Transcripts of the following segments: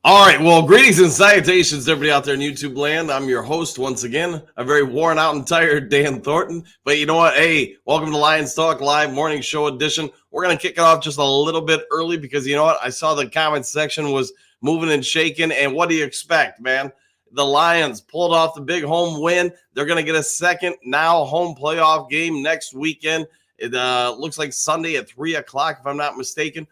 All right, well, greetings and salutations to everybody out there in YouTube land. I'm your host once again, a very worn out and tired Dan Thornton. But you know what? Hey, welcome to Lions Talk Live Morning Show Edition. We're going to kick it off just a little bit early because you know what? I saw the comment section was moving and shaking. And what do you expect, man? The Lions pulled off the big home win. They're going to get a second now home playoff game next weekend. It looks like Sunday at 3 o'clock, if I'm not mistaken.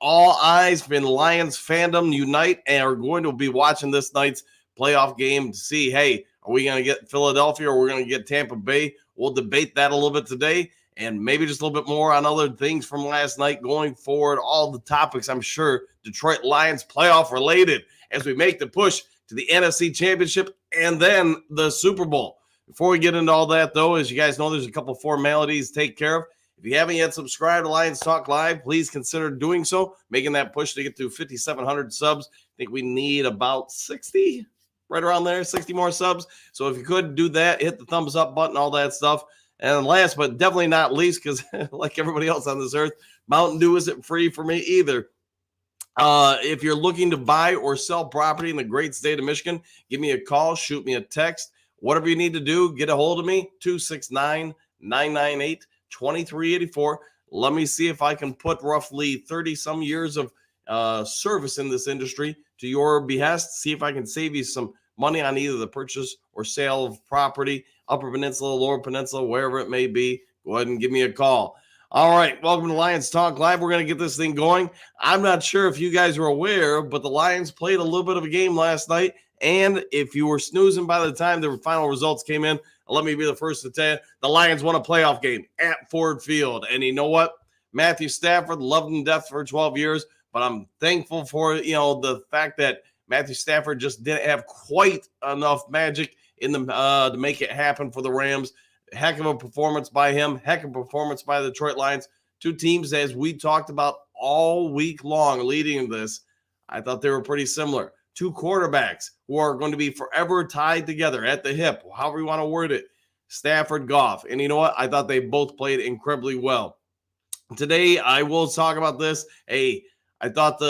All eyes in Lions fandom unite and are going to be watching this night's playoff game to see, hey, are we going to get Philadelphia or we're going to get Tampa Bay? We'll debate that a little bit today and maybe just a little bit more on other things from last night going forward. All the topics, I'm sure, Detroit Lions playoff related as we make the push to the NFC Championship and then the Super Bowl. Before we get into all that, though, as you guys know, there's a couple formalities to take care of. If you haven't yet subscribed to Lions Talk Live, please consider doing so, making that push to get to 5,700 subs. I think we need about 60, right around there, 60 more subs. So if you could do that, hit the thumbs up button, all that stuff. And last but definitely not least, because like everybody else on this earth, Mountain Dew isn't free for me either. If you're looking to buy or sell property in the great state of Michigan, give me a call, shoot me a text. Whatever you need to do, get a hold of me, 269-998-2384. Let me see if I can put roughly 30 some years of service in this industry to your behest. See if I can save you some money on either the purchase or sale of property, Upper Peninsula, Lower Peninsula, wherever it may be. Go ahead and give me a call. All right, welcome to Lions Talk Live. We're going to get this thing going. I'm not sure if you guys are aware, but the Lions played a little bit of a game last night. And if you were snoozing by the time the final results came in, let me be the first to tell you, the Lions won a playoff game at Ford Field. And you know what? Matthew Stafford loved him to death for 12 years, but I'm thankful for, the fact that Matthew Stafford just didn't have quite enough magic in the to make it happen for the Rams. Heck of a performance by him. Heck of a performance by the Detroit Lions. Two teams, as we talked about all week long leading into this, I thought they were pretty similar. Two quarterbacks who are going to be forever tied together at the hip, however you want to word it, Stafford, Goff. And you know what? I thought they both played incredibly well. Today, I will talk about this. Hey, I thought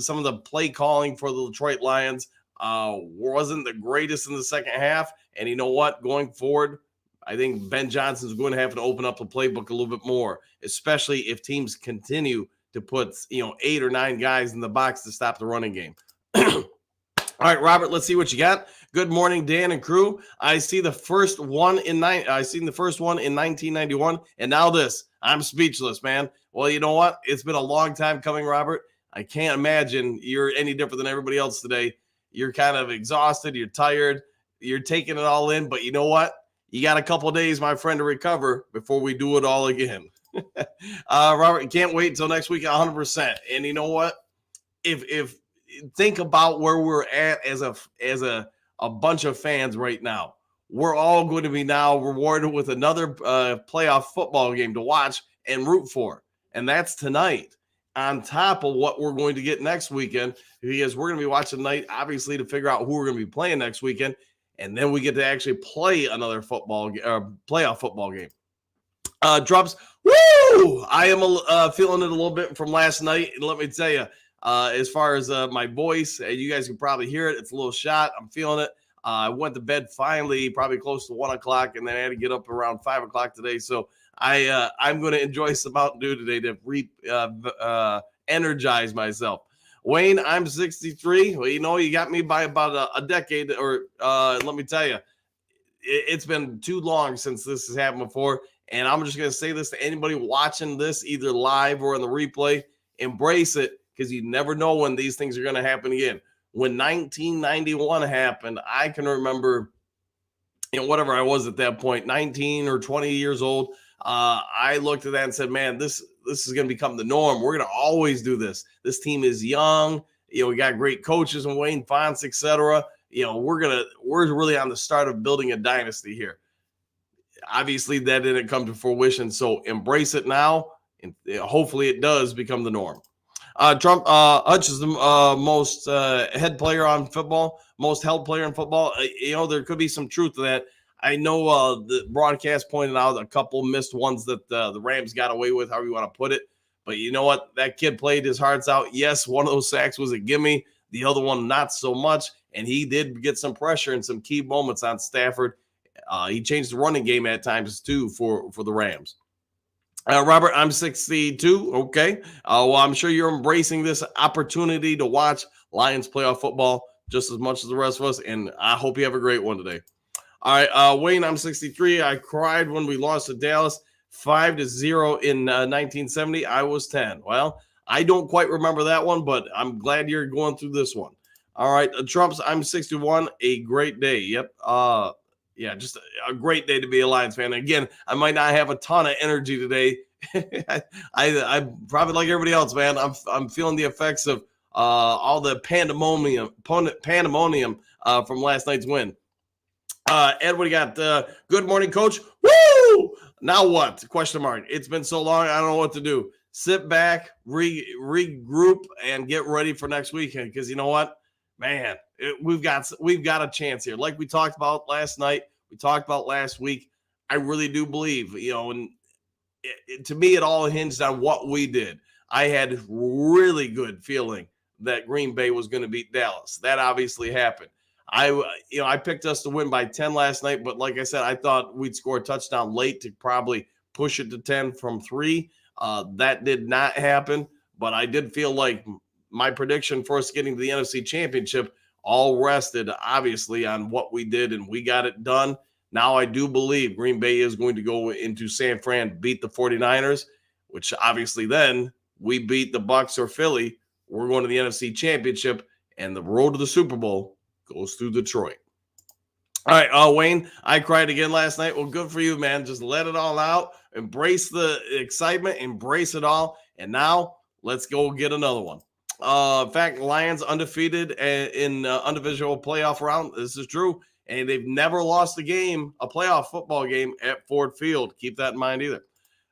some of the play calling for the Detroit Lions wasn't the greatest in the second half. And you know what? Going forward, I think Ben Johnson's going to have to open up the playbook a little bit more, especially if teams continue to put 8 or 9 guys in the box to stop the running game. All right, Robert, let's see what you got. Good morning, Dan and crew. I see the first one in 1991, and now this. I'm speechless, man. Well, you know what? It's been a long time coming, Robert. I can't imagine you're any different than everybody else today. You're kind of exhausted. You're tired. You're taking it all in, but you know what? You got a couple of days, my friend, to recover before we do it all again. Robert, can't wait until next week 100%. And you know what? If think about where we're at as a bunch of fans right now. We're all going to be now rewarded with another playoff football game to watch and root for. And that's tonight on top of what we're going to get next weekend, because we're going to be watching tonight, obviously, to figure out who we're going to be playing next weekend. And then we get to actually play another playoff football game. Drops, woo! I am feeling it a little bit from last night. And let me tell you, as far as my voice, you guys can probably hear it. It's a little shot. I'm feeling it. I went to bed finally, probably close to 1 o'clock, and then I had to get up around 5 o'clock today. So I'm going to enjoy some Mountain Dew today to energize myself. Wayne, I'm 63. Well, you got me by about a decade, or let me tell you, it's been too long since this has happened before. And I'm just going to say this to anybody watching this, either live or on the replay, embrace it, because you never know when these things are going to happen again. When 1991 happened, I can remember, whatever I was at that point, 19 or 20 years old, I looked at that and said, man, this is going to become the norm. We're going to always do this. This team is young. We got great coaches and Wayne Fonts, et cetera. We're really on the start of building a dynasty here. Obviously, that didn't come to fruition. So embrace it now. And hopefully it does become the norm. Hutch is the most head player on football, most held player in football. There could be some truth to that. I know the broadcast pointed out a couple missed ones that the Rams got away with, however you want to put it. But you know what? That kid played his hearts out. Yes, one of those sacks was a gimme. The other one, not so much. And he did get some pressure in some key moments on Stafford. He changed the running game at times too for the Rams. Robert, I'm 62. Okay. Well, I'm sure you're embracing this opportunity to watch Lions playoff football just as much as the rest of us. And I hope you have a great one today. All right. Wayne, I'm 63. I cried when we lost to Dallas 5-0 in 1970. I was 10. Well, I don't quite remember that one, but I'm glad you're going through this one. All right. Trumps, I'm 61. A great day. Yep. Yeah, just a great day to be a Lions fan. Again, I might not have a ton of energy today. I probably like everybody else, man. I'm feeling the effects of all the pandemonium from last night's win. Ed, what do you got? Good morning, coach. Woo! Now what? Question mark. It's been so long, I don't know what to do. Sit back, regroup, and get ready for next weekend. Because you know what, man, we've got a chance here. Like we talked about last night, we talked about last week. I really do believe, and to me, it all hinged on what we did. I had really good feeling that Green Bay was going to beat Dallas. That obviously happened. I picked us to win by 10 last night, but like I said, I thought we'd score a touchdown late to probably push it to 10 from 3. That did not happen, but I did feel like my prediction for us getting to the NFC Championship all rested, obviously, on what we did, and we got it done. Now I do believe Green Bay is going to go into San Fran, beat the 49ers, which obviously then we beat the Bucs or Philly. We're going to the NFC Championship, and the road to the Super Bowl goes through Detroit. All right, Wayne, I cried again last night. Well, good for you, man. Just let it all out. Embrace the excitement. Embrace it all. And now let's go get another one. In fact, Lions undefeated in individual playoff round. This is true. And they've never lost a playoff football game at Ford Field. Keep that in mind either.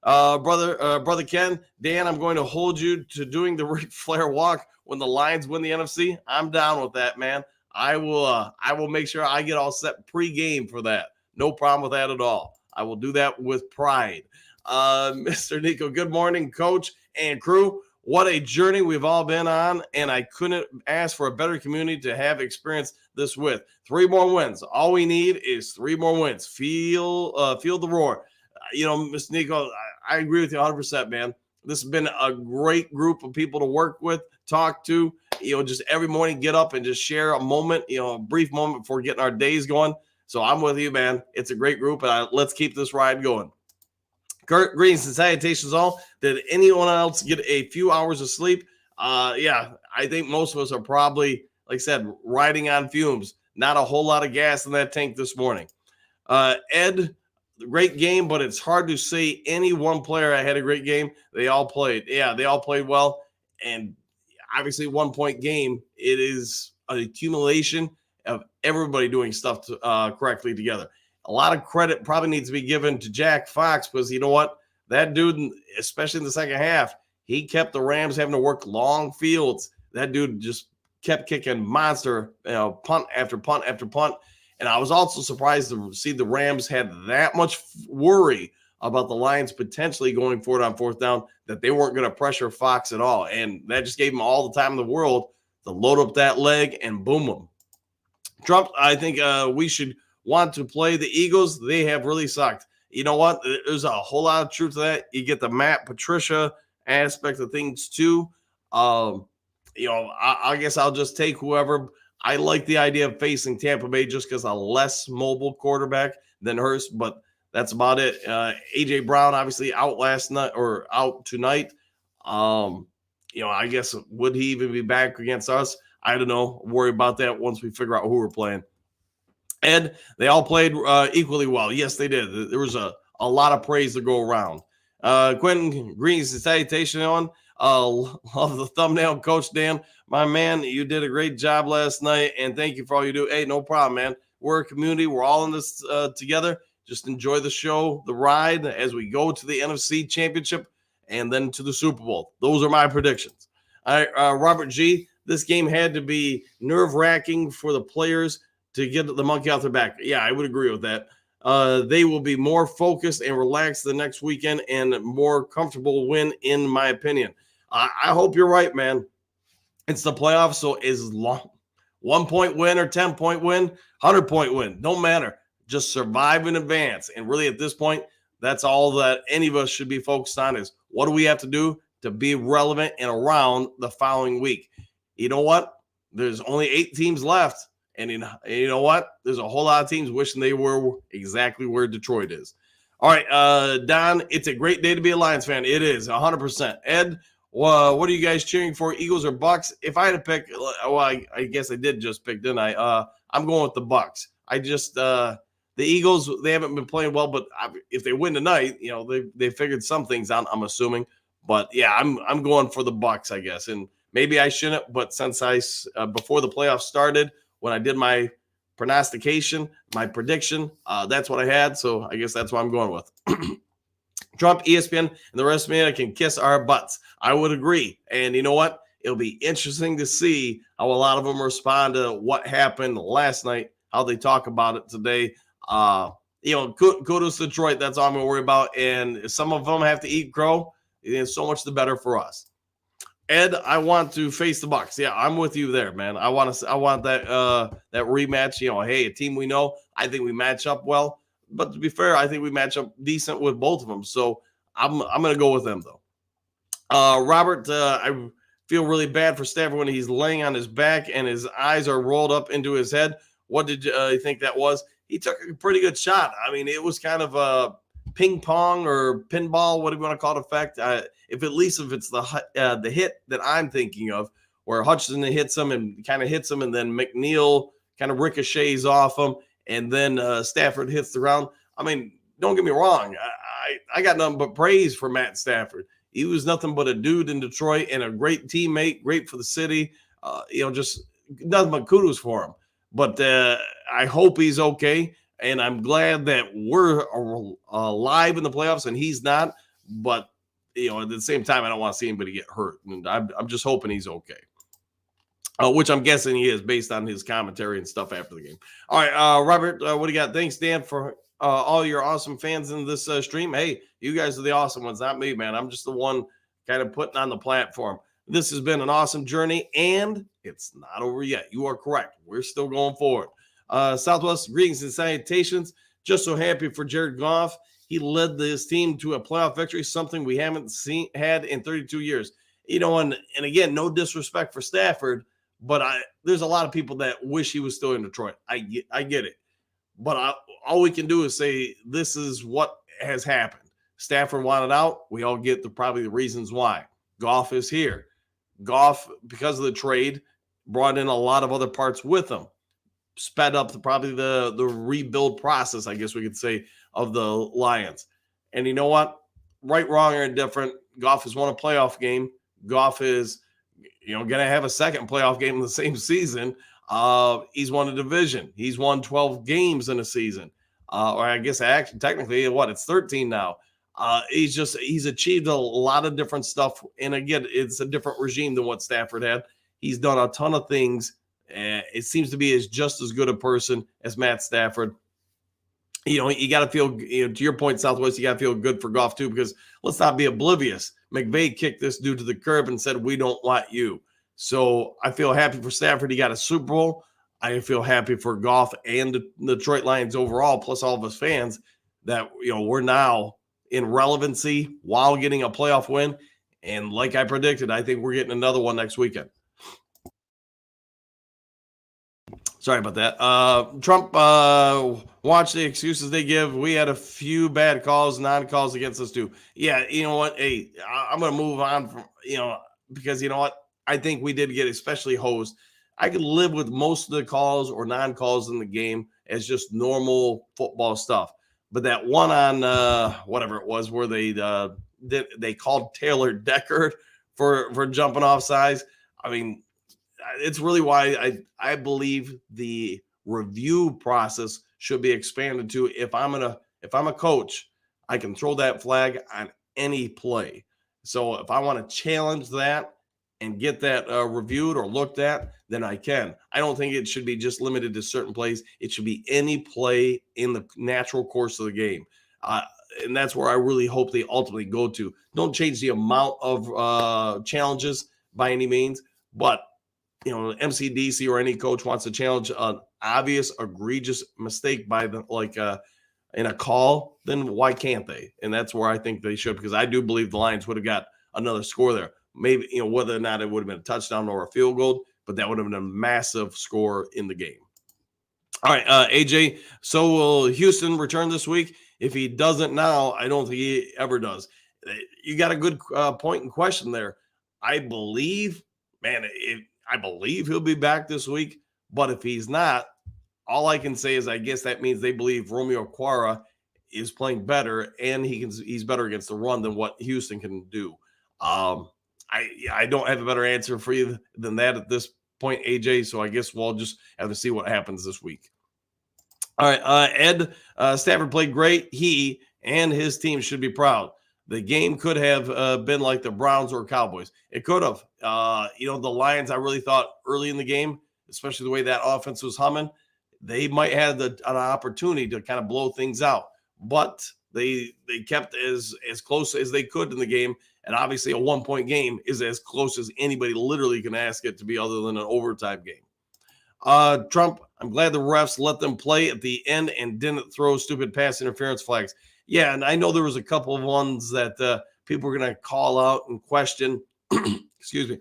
Brother Ken, Dan, I'm going to hold you to doing the Ric Flair walk when the Lions win the NFC. I'm down with that, man. I will make sure I get all set pre-game for that. No problem with that at all. I will do that with pride. Mr. Nico, good morning, coach and crew. What a journey we've all been on, and I couldn't ask for a better community to have experienced this with. 3 more wins. All we need is 3 more wins. Feel the roar. Mr. Nico, I agree with you 100%, man. This has been a great group of people to work with, talk to. Just every morning get up and just share a moment, a brief moment before getting our days going. So I'm with you, man. It's a great group, and let's keep this ride going. Kurt, greetings and salutations all. Did anyone else get a few hours of sleep? Yeah, I think most of us are probably, like I said, riding on fumes. Not a whole lot of gas in that tank this morning. Ed, great game, but it's hard to say any one player had a great game. They all played. Yeah, they all played well. And obviously 1-point game, it is an accumulation of everybody doing stuff correctly together. A lot of credit probably needs to be given to Jack Fox because you know what? That dude, especially in the second half, he kept the Rams having to work long fields. That dude just kept kicking monster, punt after punt after punt. And I was also surprised to see the Rams had that much worry about the Lions potentially going for it on 4th down that they weren't going to pressure Fox at all. And that just gave him all the time in the world to load up that leg and boom him. Trump, I think we should want to play the Eagles. They have really sucked. You know what? There's a whole lot of truth to that. You get the Matt Patricia aspect of things too. I guess I'll just take whoever. I like the idea of facing Tampa Bay just because a less mobile quarterback than Hurst, but that's about it. AJ Brown obviously out last night or out tonight. I guess would he even be back against us? I don't know. Worry about that once we figure out who we're playing. Ed, they all played equally well. Yes, they did. There was a lot of praise to go around. Quentin, greetings and salutation on. Love the thumbnail, Coach Dan. My man, you did a great job last night, and thank you for all you do. Hey, no problem, man. We're a community. We're all in this together. Just enjoy the show, the ride, as we go to the NFC Championship and then to the Super Bowl. Those are my predictions. All right, Robert G., this game had to be nerve-wracking for the players to get the monkey off their back. Yeah, I would agree with that. They will be more focused and relaxed the next weekend and more comfortable win, in my opinion. I hope you're right, man. It's the playoffs, so as long 1 point win or 10 point win, 100 point win, don't matter. Just survive in advance. And really, at this point, that's all that any of us should be focused on is what do we have to do to be relevant and around the following week. You know what? There's only 8 teams left. And you know what? There's a whole lot of teams wishing they were exactly where Detroit is. All right, Don, it's a great day to be a Lions fan. It is 100%. Ed, what are you guys cheering for, Eagles or Bucks? If I had to pick, well, I guess I did just pick, didn't I? I'm going with the Bucks. The Eagles, they haven't been playing well, but if they win tonight, they figured some things out, I'm assuming. But yeah, I'm going for the Bucks, I guess. And maybe I shouldn't, but since before the playoffs started, when I did my prognostication, my prediction, that's what I had. So I guess that's what I'm going with. Trump, ESPN, and the rest of media can kiss our butts. I would agree. And you know what? It'll be interesting to see how a lot of them respond to what happened last night, how they talk about it today. Kudos to Detroit. That's all I'm going to worry about. And if some of them have to eat crow, it's so much the better for us. Ed, I want to face the Bucks. Yeah, I'm with you there, man. I want that rematch. Hey, a team we know. I think we match up well. But to be fair, I think we match up decent with both of them. So I'm going to go with them, though. Robert, I feel really bad for Stafford when he's laying on his back and his eyes are rolled up into his head. What did you think that was? He took a pretty good shot. I mean, it was kind of a ping pong or pinball, what do you want to call it, effect? If it's the hit that I'm thinking of, where Hutchinson hits him and then McNeil kind of ricochets off him, and then Stafford hits the ground. I mean, don't get me wrong. I got nothing but praise for Matt Stafford. He was nothing but a dude in Detroit and a great teammate, great for the city. Just nothing but kudos for him. But I hope he's okay. And I'm glad that we're alive in the playoffs and he's not. But, at the same time, I don't want to see anybody get hurt. And I'm just hoping he's okay. Which I'm guessing he is based on his commentary and stuff after the game. All right, Robert, what do you got? Thanks, Dan, for all your awesome fans in this stream. Hey, you guys are the awesome ones, not me, man. I'm just the one kind of putting on the platform. This has been an awesome journey, and it's not over yet. You are correct. We're still going forward. Southwest, greetings and salutations. Just so happy for Jared Goff. He led this team to a playoff victory, something we haven't had in 32 years. And again, no disrespect for Stafford, but there's a lot of people that wish he was still in Detroit. I get it. But all we can do is say this is what has happened. Stafford wanted out. We all get probably the reasons why. Goff is here. Goff, because of the trade, brought in a lot of other parts with him. Sped up the rebuild process, I guess we could say, of the Lions. And you know what? Right, wrong, or indifferent, Goff has won a playoff game. Goff is going to have a second playoff game in the same season. He's won a division. He's won 12 games in a season. Or I guess actually technically, it's 13 now. He's achieved a lot of different stuff. And again, it's a different regime than what Stafford had. He's done a ton of things. It seems to be just as good a person as Matt Stafford. You got to feel, to your point, Southwest, you got to feel good for Goff too, because let's not be oblivious. McVay kicked this dude to the curb and said, we don't want you. So I feel happy for Stafford. He got a Super Bowl. I feel happy for Goff and the Detroit Lions overall, plus all of us fans, that, we're now in relevancy while getting a playoff win. And like I predicted, I think we're getting another one next weekend. Sorry about that. Trump, watch the excuses they give. We had a few bad calls, non-calls against us too. Yeah, you know what? Hey, I'm going to move on from, because you know what? I think we did get especially hosed. I could live with most of the calls or non-calls in the game as just normal football stuff. But that one on whatever it was where they called Taylor Decker for jumping off sides. I mean, it's really why I believe the review process should be expanded to if I'm a coach, I can throw that flag on any play. So if I want to challenge that and get that reviewed or looked at, then I can. I don't think it should be just limited to certain plays. It should be any play in the natural course of the game. And that's where I really hope they ultimately go to. Don't change the amount of challenges by any means, but MCDC or any coach wants to challenge an obvious, egregious mistake by in a call, then why can't they? And that's where I think they should, because I do believe the Lions would have got another score there. Maybe, whether or not it would have been a touchdown or a field goal, but that would have been a massive score in the game. All right, AJ. So will Houston return this week? If he doesn't now, I don't think he ever does. You got a good point and question there. I believe, I believe he'll be back this week. But if he's not, all I can say is I guess that means they believe Romeo Okwara is playing better and he's better against the run than what Houston can do. I don't have a better answer for you than that at this point, AJ. So I guess we'll just have to see what happens this week. All right, Ed Stafford played great. He and his team should be proud. The game could have been like the Browns or Cowboys. It could have. The Lions, I really thought early in the game, especially the way that offense was humming, they might have an opportunity to kind of blow things out. But they kept as close as they could in the game. And obviously a 1-point game is as close as anybody literally can ask it to be other than an overtime game. Trump, I'm glad the refs let them play at the end and didn't throw stupid pass interference flags. Yeah, and I know there was a couple of ones that people were going to call out and question. Excuse me.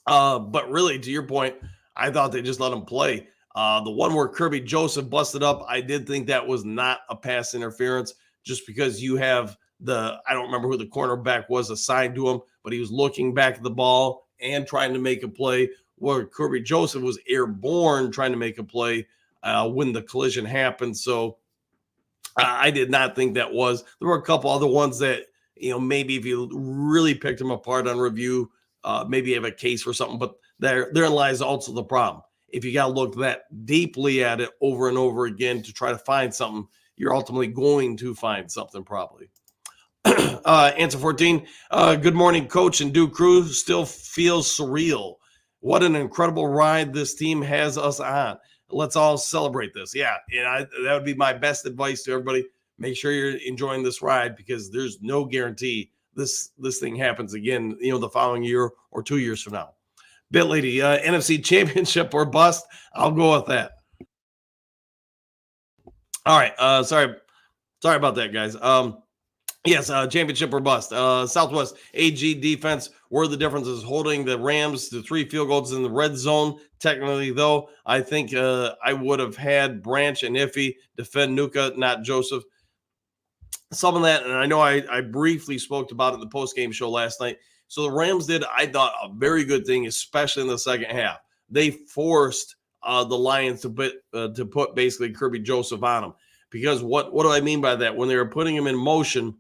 But really, to your point, I thought they just let them play. The one where Kirby Joseph busted up, I did think that was not a pass interference just because you have I don't remember who the cornerback was assigned to him, but he was looking back at the ball and trying to make a play, where Kirby Joseph was airborne trying to make a play when the collision happened. So I did not think that was. There were a couple other ones that, maybe if you really picked them apart on review, maybe you have a case for something, but therein lies also the problem. If you got to look that deeply at it over and over again to try to find something, you're ultimately going to find something probably. Answer 14. Good morning, Coach and Duke Crew. Still feels surreal. What an incredible ride this team has us on. Let's all celebrate this. Yeah, and that would be my best advice to everybody. Make sure you're enjoying this ride, because there's no guarantee this thing happens again, the following year or 2 years from now. Bit Lady, NFC Championship or bust. I'll go with that. All right. Sorry about that, guys. Yes, championship or bust. Southwest AG defense were the differences, holding the Rams to 3 field goals in the red zone. Technically, though, I think I would have had Branch and Iffy defend Nuka, not Joseph. Some of that, and I know I briefly spoke about it in the post-game show last night. So the Rams did, I thought, a very good thing, especially in the second half. They forced the Lions to put basically Kirby Joseph on them. Because what do I mean by that? When they were putting him in motion,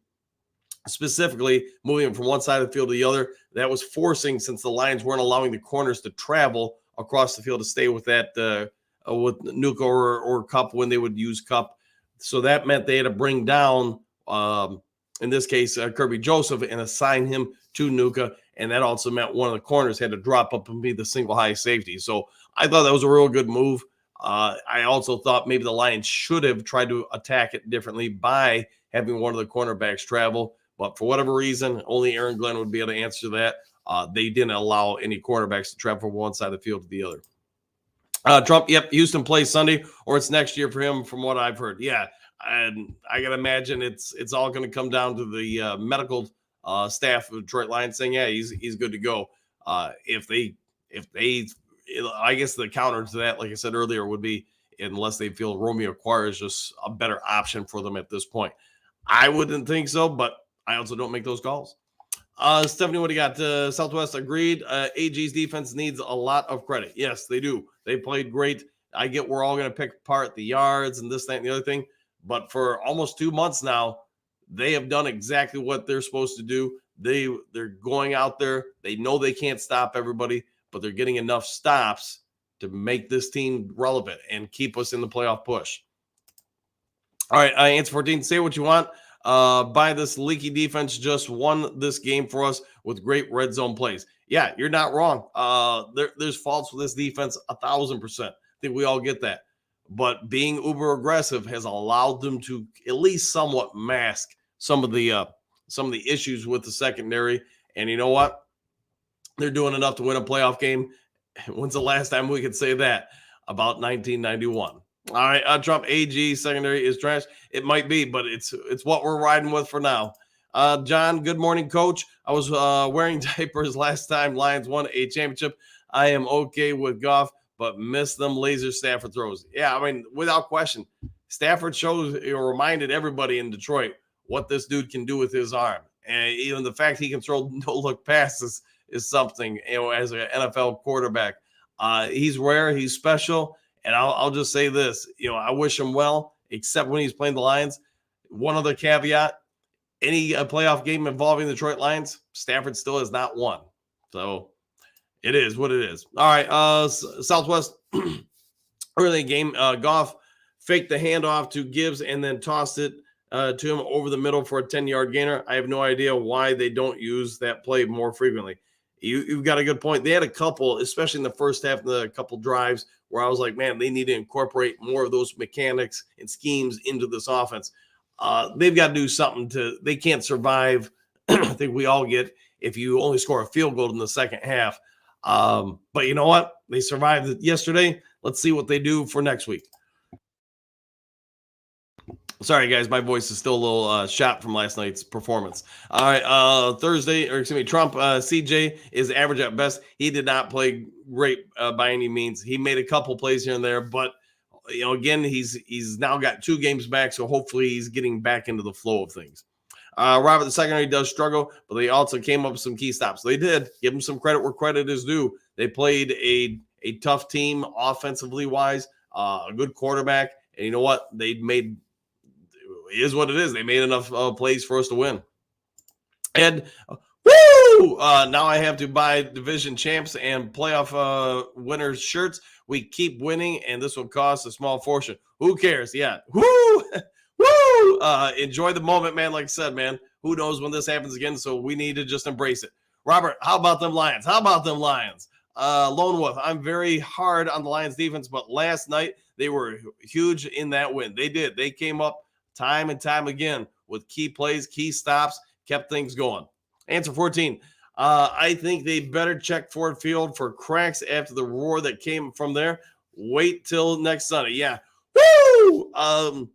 specifically moving him from one side of the field to the other, that was forcing, since the Lions weren't allowing the corners to travel across the field to stay with that with Nuka or Cup when they would use Cup. So that meant they had to bring down, in this case, Kirby Joseph, and assign him to Nuka. And that also meant one of the corners had to drop up and be the single high safety. So I thought that was a real good move. I also thought maybe the Lions should have tried to attack it differently by having one of the cornerbacks travel. But for whatever reason, only Aaron Glenn would be able to answer that. They didn't allow any cornerbacks to travel from one side of the field to the other. Trump, yep, Houston plays Sunday, or it's next year for him, from what I've heard. Yeah, and I can imagine it's all going to come down to the medical staff of Detroit Lions saying, yeah, he's good to go. If they, I guess the counter to that, like I said earlier, would be unless they feel Romeo Okwara is just a better option for them at this point. I wouldn't think so, but I also don't make those calls. Stephanie, what do you got? Southwest agreed. AG's defense needs a lot of credit. Yes, they do. They played great. I get we're all going to pick apart the yards and this, that, and the other thing. But for almost 2 months now, they have done exactly what they're supposed to do. They're going out there. They know they can't stop everybody, but they're getting enough stops to make this team relevant and keep us in the playoff push. All right, answer 14. Say what you want. By this leaky defense just won this game for us with great red zone plays. Yeah, you're not wrong. There's faults with this defense 1,000%. I think we all get that. But being uber aggressive has allowed them to at least somewhat mask some of the issues with the secondary. And you know what? They're doing enough to win a playoff game. When's the last time we could say that? About 1991. All right, Trump AG secondary is trash. It might be, but it's what we're riding with for now. John, good morning, coach. I was wearing diapers last time Lions won a championship. I am okay with Goff, but miss them laser Stafford throws. Yeah, I mean, without question, Stafford reminded everybody in Detroit what this dude can do with his arm. And even the fact he can throw no-look passes is something, as an NFL quarterback. He's rare. He's special. And I'll just say this, I wish him well, except when he's playing the Lions. One other caveat, any playoff game involving the Detroit Lions, Stafford still has not won. So it is what it is. All right, Southwest, early game, Goff faked the handoff to Gibbs and then tossed it to him over the middle for a 10-yard gainer. I have no idea why they don't use that play more frequently. You've got a good point. They had a couple, especially in the first half, the couple drives where I was like, man, they need to incorporate more of those mechanics and schemes into this offense. They've got to do something they can't survive. I think we all get if you only score a field goal in the second half. But you know what? They survived it yesterday. Let's see what they do for next week. Sorry, guys, my voice is still a little shot from last night's performance. All right, Trump, CJ is average at best. He did not play great by any means. He made a couple plays here and there, but, again, he's now got 2 games back, so hopefully he's getting back into the flow of things. Robert, the secondary does struggle, but they also came up with some key stops. They did. Give them some credit where credit is due. They played a tough team offensively-wise, a good quarterback, and you know what? They made – it is what it is. They made enough plays for us to win. And now I have to buy division champs and playoff winners shirts. We keep winning, and this will cost a small fortune. Who cares? Yeah. Woo! Woo! Enjoy the moment, man. Like I said, man, who knows when this happens again, so we need to just embrace it. Robert, how about them Lions? Lone Wolf, I'm very hard on the Lions defense, but last night they were huge in that win. They did. They came up time and time again with key plays, key stops, kept things going. Answer 14. I think they better check Ford Field for cracks after the roar that came from there. Wait till next Sunday. Yeah. Woo!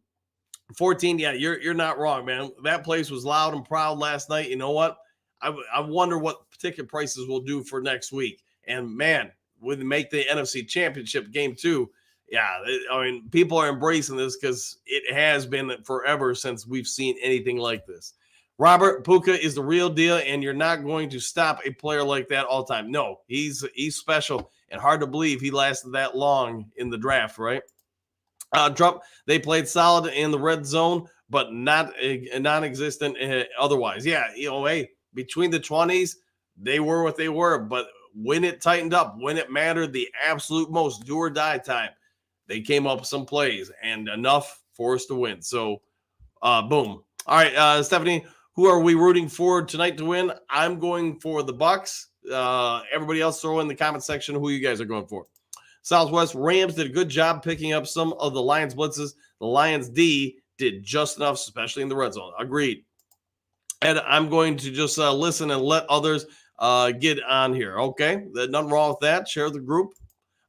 14. Yeah, you're not wrong, man. That place was loud and proud last night. You know what? I wonder what ticket prices will do for next week. And man, would make the NFC Championship game too. Yeah, I mean, people are embracing this because it has been forever since we've seen anything like this. Robert, Puka is the real deal, and you're not going to stop a player like that all the time. No, he's special, and hard to believe he lasted that long in the draft, right? Trump, they played solid in the red zone, but not non-existent otherwise. Yeah, hey, between the 20s, they were what they were, but when it tightened up, when it mattered the absolute most, do or die time, they came up with some plays and enough for us to win. So, boom. All right, Stephanie, who are we rooting for tonight to win? I'm going for the Bucks. Everybody else throw in the comment section who you guys are going for. Southwest, Rams did a good job picking up some of the Lions blitzes. The Lions D did just enough, especially in the red zone. Agreed. And I'm going to just listen and let others get on here. Okay, nothing wrong with that. Share the group.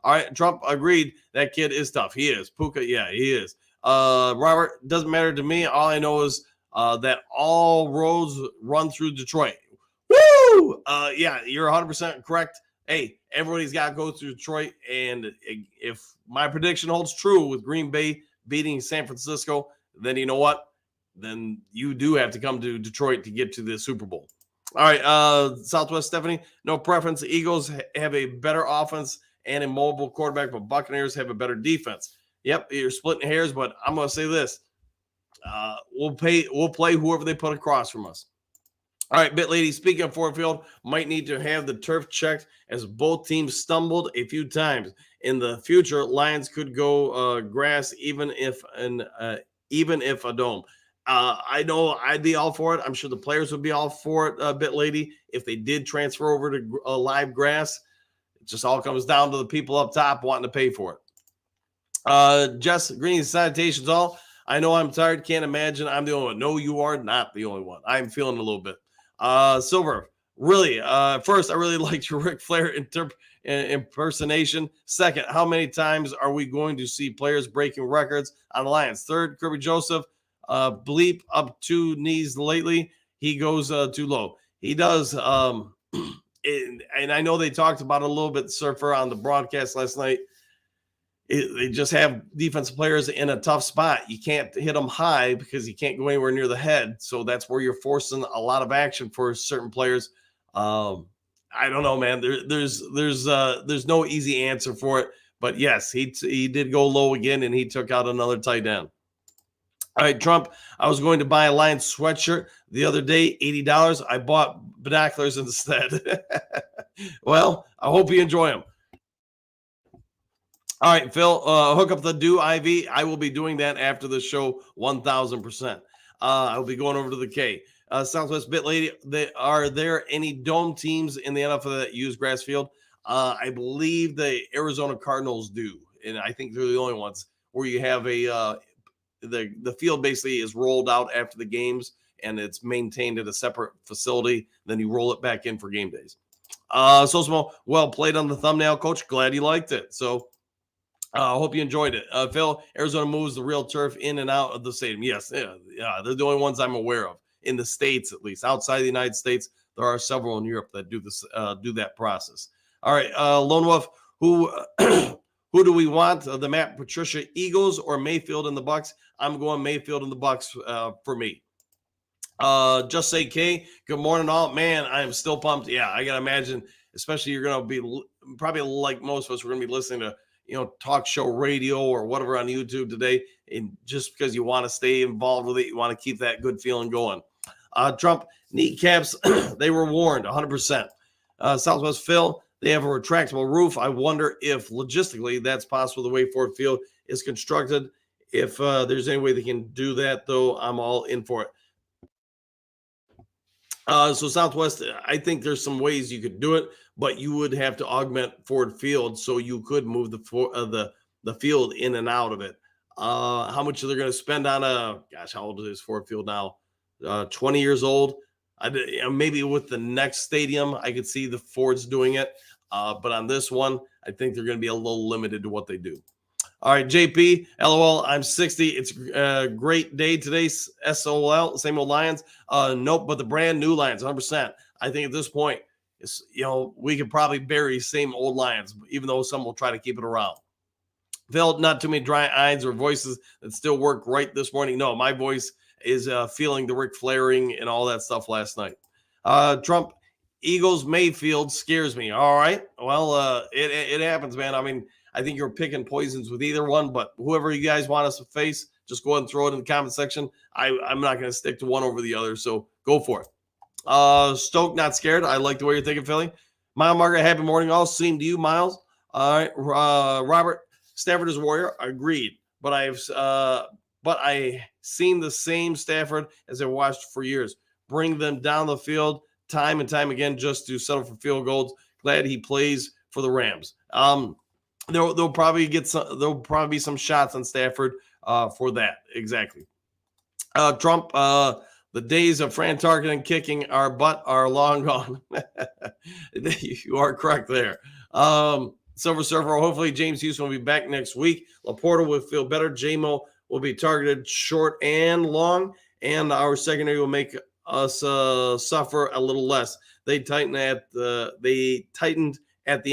All right, Trump agreed. That kid is tough. He is. Puka, yeah, he is. Robert, doesn't matter to me. All I know is that all roads run through Detroit. Woo! Yeah, you're 100% correct. Hey, everybody's got to go through Detroit. And if my prediction holds true with Green Bay beating San Francisco, then you know what? Then you do have to come to Detroit to get to the Super Bowl. All right, Southwest Stephanie, no preference. The Eagles have a better offense and a mobile quarterback, but Buccaneers have a better defense. Yep, you're splitting hairs, but I'm going to say this. We'll play whoever they put across from us. All right, Bit Lady, speaking of Ford Field, might need to have the turf checked as both teams stumbled a few times. In the future, Lions could go grass even if a dome. I know I'd be all for it. I'm sure the players would be all for it, Bit Lady, if they did transfer over to live grass. It just all comes down to the people up top wanting to pay for it. Jess Green, salutations all. I know I'm tired. Can't imagine I'm the only one. No, you are not the only one. I'm feeling a little bit. Silver, really, first, I really liked your Ric Flair impersonation. Second, how many times are we going to see players breaking records on the Lions? Third, Kirby Joseph, bleep up 2 knees lately. He goes too low. He does. And I know they talked about it a little bit, Surfer, on the broadcast last night. They just have defensive players in a tough spot. You can't hit them high because you can't go anywhere near the head. So that's where you're forcing a lot of action for certain players. I don't know, man. There's no easy answer for it. But yes, he did go low again, and he took out another tight end. All right, Trump, I was going to buy a Lions sweatshirt the other day, $80. I bought binoculars instead. Well, I hope you enjoy them. All right, Phil, hook up the Do IV. I will be doing that after the show, 1,000%. I'll be going over to the K. Southwest Bit Lady, are there any dome teams in the NFL that use grass field? I believe the Arizona Cardinals do, and I think they're the only ones where you have the field basically is rolled out after the games, and it's maintained at a separate facility. Then you roll it back in for game days. So small, well played on the thumbnail, Coach. Glad you liked it. So I hope you enjoyed it. Phil, Arizona moves the real turf in and out of the stadium. Yes, yeah, they're the only ones I'm aware of in the States, at least. Outside the United States, there are several in Europe that do this, do that process. All right, Lone Wolf, who who do we want? The Matt Patricia Eagles or Mayfield and the Bucks? I'm going Mayfield and the Bucks for me. Just say K. Good morning, all. Man, I am still pumped. Yeah, I gotta imagine, especially you're gonna be probably like most of us, we're gonna be listening to talk show radio or whatever on YouTube today, and just because you want to stay involved with it, you want to keep that good feeling going. Trump kneecaps, they were warned 100%. Southwest Phil, they have a retractable roof. I wonder if logistically that's possible the way Ford Field is constructed. If there's any way they can do that, though, I'm all in for it. So Southwest, I think there's some ways you could do it, but you would have to augment Ford Field so you could move the field in and out of it. How much are they going to spend on how old is Ford Field now? 20 years old. Maybe with the next stadium, I could see the Fords doing it. But on this one, I think they're going to be a little limited to what they do. All right, JP, LOL, I'm 60. It's a great day today. SOL, same old Lions. Nope, but the brand new Lions, 100%. I think at this point, we could probably bury same old Lions, even though some will try to keep it around. Phil, not too many dry eyes or voices that still work right this morning. No, my voice is feeling the Ric Flairing and all that stuff last night. Trump, Eagles Mayfield scares me. All right, well, it happens, man. I mean, I think you're picking poisons with either one, but whoever you guys want us to face, just go ahead and throw it in the comment section. I'm not going to stick to one over the other, so go for it. Stoke, not scared. I like the way you're thinking, Philly. Mile Margaret, happy morning. All same to you, Miles. All right, Robert, Stafford is a warrior. Agreed, but I seen the same Stafford as I watched for years. Bring them down the field time and time again just to settle for field goals. Glad he plays for the Rams. There'll probably be some shots on Stafford for that. Exactly. Trump, the days of Fran Tarkenton kicking our butt are long gone. You are correct there. Silver Surfer, hopefully James Houston will be back next week. Laporta will feel better. J-Mo will be targeted short and long, and our secondary will make us suffer a little less. They tightened at the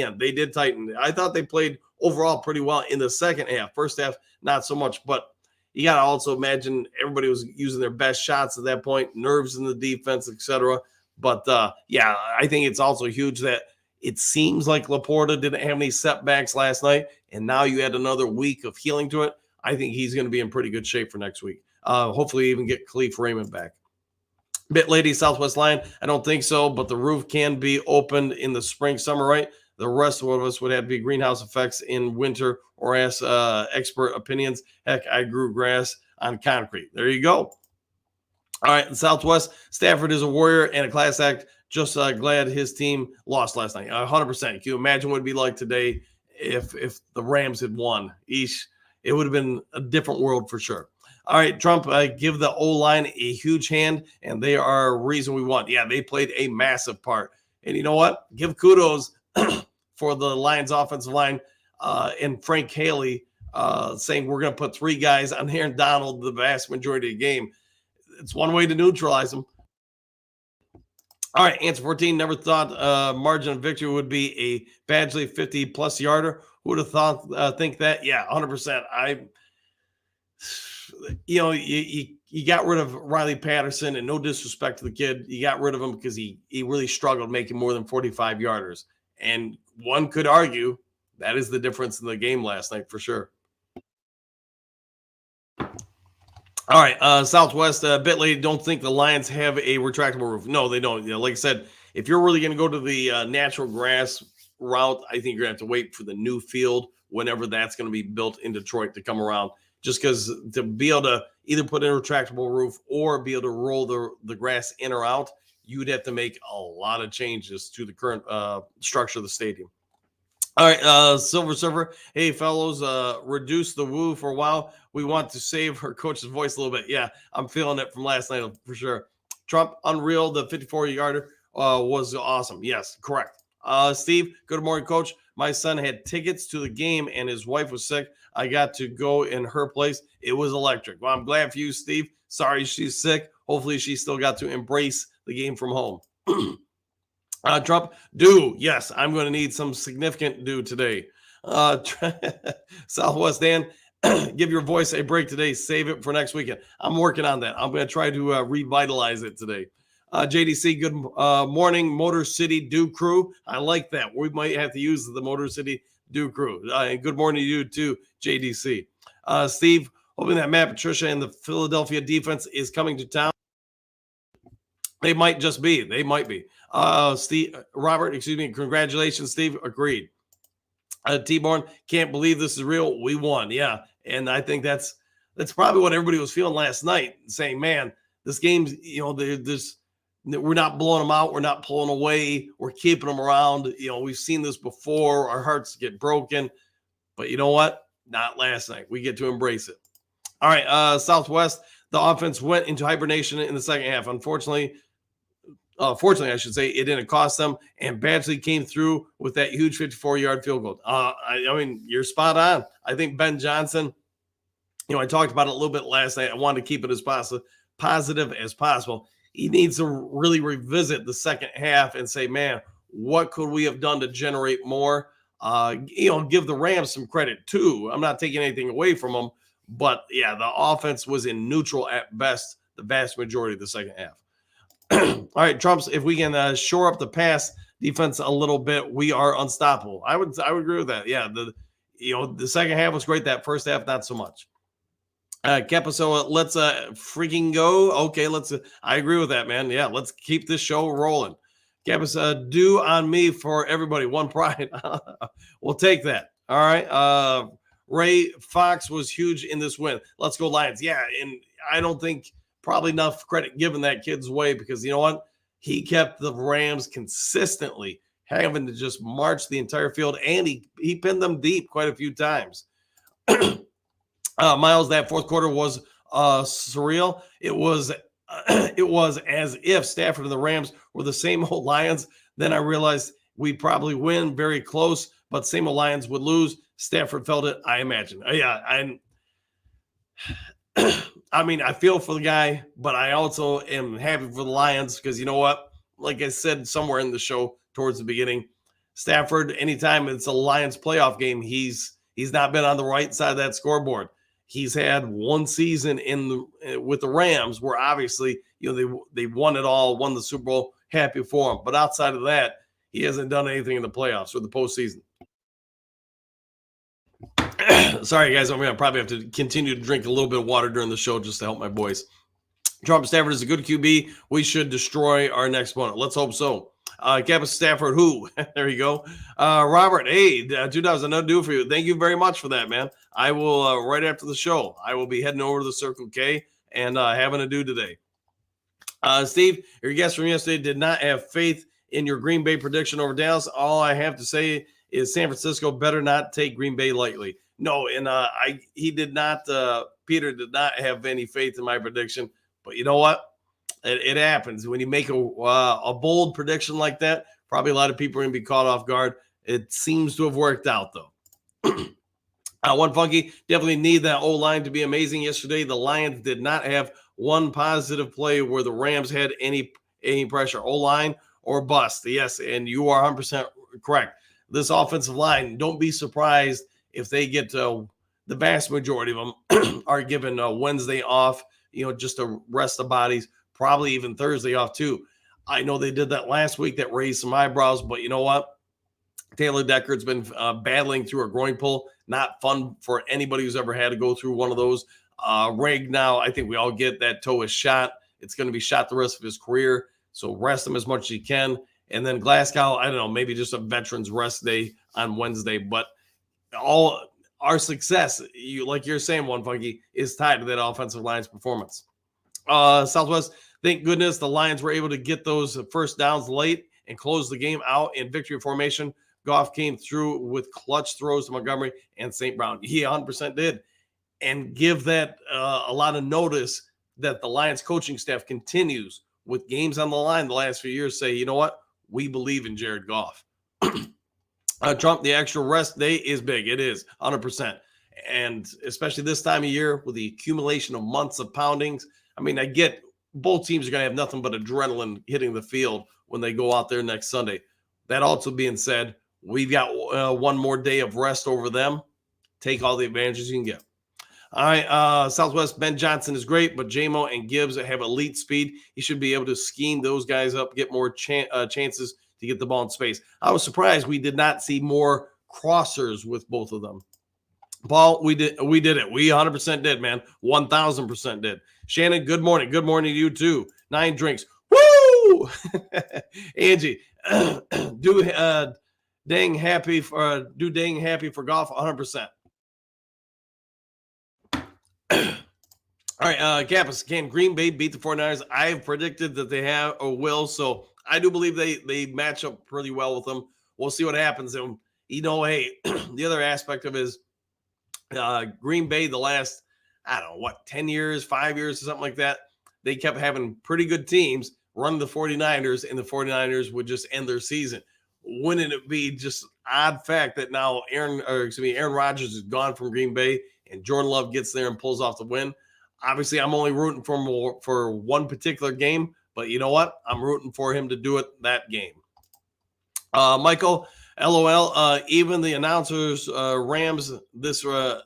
end. They did tighten. I thought they played overall pretty well in the second half. First half, not so much, but you got to also imagine everybody was using their best shots at that point, nerves in the defense, etc. But yeah, I think it's also huge that it seems like Laporta didn't have any setbacks last night, and now you add another week of healing to it. I think he's going to be in pretty good shape for next week. Hopefully even get Khalif Raymond back. Bit Lady, Southwest Line, I don't think so, but the roof can be opened in the spring, summer, right? The rest of us would have to be greenhouse effects in winter or ask expert opinions. Heck, I grew grass on concrete. There you go. All right, in Southwest, Stafford is a warrior and a class act. Just glad his team lost last night. 100%. Can you imagine what it'd be like today if the Rams had won? Eesh, it would have been a different world for sure. All right, Trump, give the O-line a huge hand, and they are a reason we won. Yeah, they played a massive part. And you know what? Give kudos for the Lions offensive line, and Frank Haley saying we're going to put 3 guys on Aaron Donald the vast majority of the game. It's one way to neutralize them. All right, answer 14. Never thought margin of victory would be a Badgley 50-plus yarder. Who would have thought? Think that? Yeah, 100%. You got rid of Riley Patterson, and no disrespect to the kid, you got rid of him because he really struggled making more than 45 yarders. And one could argue that is the difference in the game last night for sure. All right, Southwest, Bitley, don't think the Lions have a retractable roof. No, they don't. Like I said, if you're really going to go to the natural grass route, I think you're going to have to wait for the new field whenever that's going to be built in Detroit to come around. Just because to be able to either put in a retractable roof or be able to roll the grass in or out, you'd have to make a lot of changes to the current structure of the stadium. All right, Silver Surfer. Hey, fellows, reduce the woo for a while. We want to save her coach's voice a little bit. Yeah, I'm feeling it from last night for sure. Trump, unreal. The 54-yarder was awesome. Yes, correct. Steve, good morning, coach. My son had tickets to the game and his wife was sick. I got to go in her place. It was electric. Well, I'm glad for you, Steve. Sorry she's sick. Hopefully she still got to embrace the game from home. Trump, dew. Yes, I'm going to need some significant dew today. Southwest Dan, give your voice a break today. Save it for next weekend. I'm working on that. I'm going to try to revitalize it today. JDC, good morning, Motor City Dew Crew. I like that. We might have to use the Motor City Dew Crew. And good morning to you too, JDC. Steve, hoping that Matt Patricia and the Philadelphia defense is coming to town. They might just be. They might be. Robert, congratulations, Steve. Agreed. T-Born, can't believe this is real. We won. Yeah. And I think that's probably what everybody was feeling last night, saying, man, this game's, we're not blowing them out. We're not pulling away. We're keeping them around. We've seen this before. Our hearts get broken. But you know what? Not last night. We get to embrace it. All right. Southwest, the offense went into hibernation in the second half. Fortunately, I should say, it didn't cost them. And Badgley came through with that huge 54-yard field goal. I mean, you're spot on. I think Ben Johnson, I talked about it a little bit last night. I wanted to keep it as positive as possible. He needs to really revisit the second half and say, man, what could we have done to generate more? Give the Rams some credit too. I'm not taking anything away from them. But, yeah, the offense was in neutral at best the vast majority of the second half. All right, Trumps, if we can shore up the pass defense a little bit, we are unstoppable. I would agree with that. Yeah, the second half was great. That first half, not so much. Keppa, so let's freaking go. Okay, I agree with that, man. Yeah, let's keep this show rolling. Keppa, do on me for everybody. One pride. We'll take that. All right. Ray Fox was huge in this win. Let's go Lions. Yeah, and I don't think probably enough credit given that kid's way because you know what? He kept the Rams consistently having to just march the entire field, and he pinned them deep quite a few times. Miles, that fourth quarter was surreal. It was as if Stafford and the Rams were the same old Lions. Then I realized we'd probably win very close, but same old Lions would lose. Stafford felt it, I imagine. Yeah, I mean, I feel for the guy, but I also am happy for the Lions because you know what? Like I said somewhere in the show towards the beginning, Stafford, anytime it's a Lions playoff game, he's not been on the right side of that scoreboard. He's had one season with the Rams where obviously they won it all, won the Super Bowl, happy for him. But outside of that, he hasn't done anything in the playoffs or the postseason. Sorry, guys. I'm going to probably have to continue to drink a little bit of water during the show just to help my voice. Trump Stafford is a good QB. We should destroy our next opponent. Let's hope so. Kevin Stafford, who? There you go. Robert, hey, $2 another do for you. Thank you very much for that, man. I will, right after the show, I will be heading over to the Circle K and having a do today. Steve, your guest from yesterday did not have faith in your Green Bay prediction over Dallas. All I have to say is San Francisco better not take Green Bay lightly. No, and he did not, Peter did not have any faith in my prediction. But you know what? It happens when you make a bold prediction like that. Probably a lot of people are going to be caught off guard. It seems to have worked out, though. One funky, definitely need that O-line to be amazing yesterday. The Lions did not have one positive play where the Rams had any pressure. O-line or bust. Yes, and you are 100% correct. This offensive line, don't be surprised if they get the vast majority of them are given Wednesday off, just to rest the bodies, probably even Thursday off too. I know they did that last week. That raised some eyebrows, but you know what? Taylor Deckard's been battling through a groin pull. Not fun for anybody who's ever had to go through one of those. Rig now, I think we all get that toe is shot. It's going to be shot the rest of his career. So rest him as much as you can. And then Glasgow, I don't know, maybe just a veteran's rest day on Wednesday. But all our success, like you're saying, One Funky, is tied to that offensive line's performance. Southwest, thank goodness the Lions were able to get those first downs late and close the game out in victory formation. Goff came through with clutch throws to Montgomery and St. Brown. He 100% did. And give that a lot of notice that the Lions coaching staff continues with games on the line the last few years say, you know what? We believe in Jared Goff. Trump, the extra rest day is big. It is 100%. And especially this time of year with the accumulation of months of poundings. I mean, I get both teams are going to have nothing but adrenaline hitting the field when they go out there next Sunday. That also being said, we've got one more day of rest over them. Take all the advantages you can get. All right, Southwest, Ben Johnson is great, but JMO and Gibbs have elite speed. He should be able to scheme those guys up, get more chances to get the ball in space. I was surprised we did not see more crossers with both of them. Paul, we did it. We 100% did, man. 1,000% did. Shannon, good morning. Good morning to you too. 9 drinks. Woo! Angie, do dang happy for Goff 100%. All right, Campus, can Green Bay beat the 49ers? I've predicted that they have or will, so I do believe they match up pretty well with them. We'll see what happens. And, hey, the other aspect of it is Green Bay the last, 10 years, 5 years or something like that, they kept having pretty good teams run the 49ers, and the 49ers would just end their season. Wouldn't it be just odd fact that now Aaron Rodgers is gone from Green Bay and Jordan Love gets there and pulls off the win? Obviously, I'm only rooting for one particular game, but you know what? I'm rooting for him to do it that game. Michael, LOL. Even the announcers Rams this that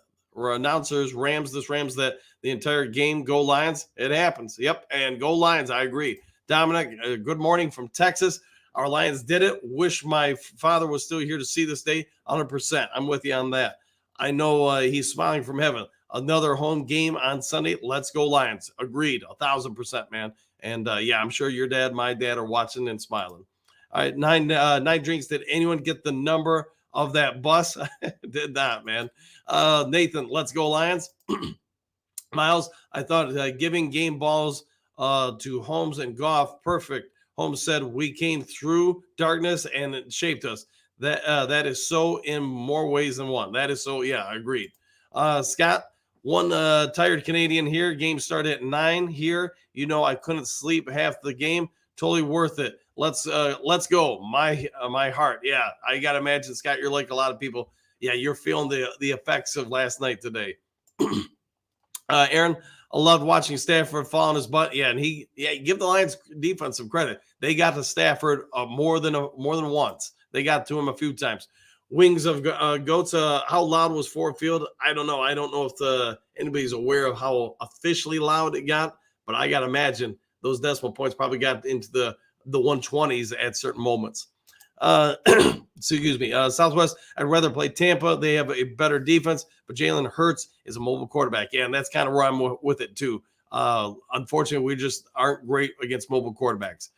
the entire game. Go Lions. It happens. Yep, and go Lions. I agree. Dominic, good morning from Texas. Our Lions did it. Wish my father was still here to see this day. 100%. I'm with you on that. I know he's smiling from heaven. Another home game on Sunday. Let's go Lions. Agreed. 1,000%, man. And I'm sure your dad, my dad are watching and smiling. All right, nine drinks. Did anyone get the number of that bus? Did not, man. Nathan, let's go Lions. Miles, I thought giving game balls to Holmes and Goff, perfect. Holmes said we came through darkness and it shaped us. That is so in more ways than one. That is so, yeah, agreed. Scott, one tired Canadian here. Game started at 9 here. I couldn't sleep half the game. Totally worth it. Let's go. My heart. Yeah, I gotta imagine, Scott, you're like a lot of people. Yeah, you're feeling the effects of last night today. Aaron, I loved watching Stafford fall on his butt. Yeah, and give the Lions defense some credit. They got to Stafford more than once. They got to him a few times. Wings of Goats. How loud was Ford Field? I don't know. I don't know if anybody's aware of how officially loud it got, but I got to imagine those decimal points probably got into the 120s at certain moments. Excuse me. Southwest, I'd rather play Tampa. They have a better defense, but Jalen Hurts is a mobile quarterback. Yeah, and that's kind of where I'm with it too. Unfortunately, we just aren't great against mobile quarterbacks.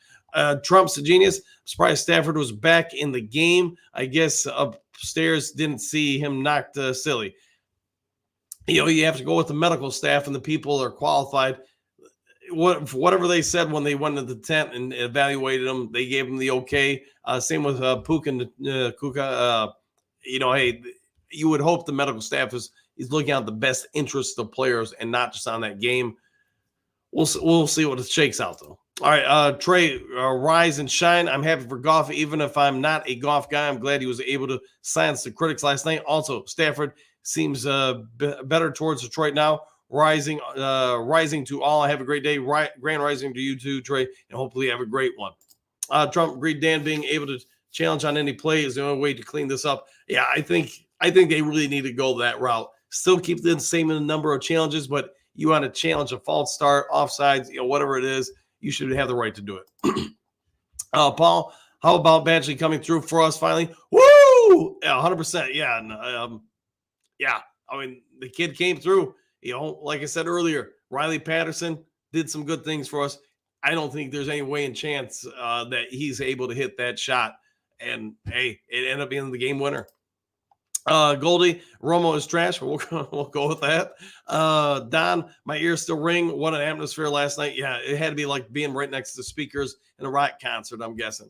Trump's a genius. I'm surprised Stafford was back in the game. I guess upstairs didn't see him knocked silly. You have to go with the medical staff and the people that are qualified. Whatever they said when they went to the tent and evaluated him, they gave him the okay. Same with Puka and Kuka. Hey, you would hope the medical staff is looking at the best interests of players and not just on that game. We'll see what it shakes out though. All right, Trey, rise and shine. I'm happy for Goff, even if I'm not a Goff guy. I'm glad he was able to silence the critics last night. Also, Stafford seems better towards Detroit now. Rising to all. Have a great day. Grand rising to you too, Trey, and hopefully have a great one. Trump agreed Dan being able to challenge on any play is the only way to clean this up. Yeah, I think they really need to go that route. Still keep the same number of challenges, but you want to challenge a false start, offsides, whatever it is, you should have the right to do it. Paul, how about Badgley coming through for us finally? Woo! Yeah, 100%. Yeah, yeah. I mean, the kid came through. Like I said earlier, Riley Patterson did some good things for us. I don't think there's any way and chance that he's able to hit that shot. And hey, it ended up being the game winner. Goldie, Romo is trash. We'll go with that. Don, my ears still ring. What an atmosphere last night. Yeah, it had to be like being right next to the speakers in a rock concert, I'm guessing.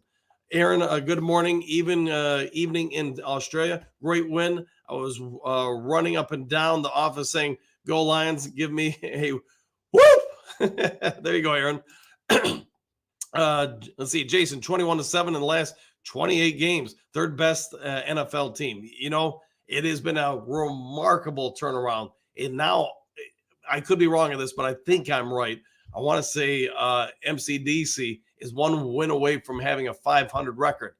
Aaron, good morning. Evening in Australia. Great win. I was running up and down the office saying, "Go Lions! Give me a whoop!" There you go, Aaron. Let's see, Jason, 21-7 in the last 28 games, third best NFL team. It has been a remarkable turnaround. And now, I could be wrong on this, but I think I'm right. I want to say MCDC is one win away from having a 500 record.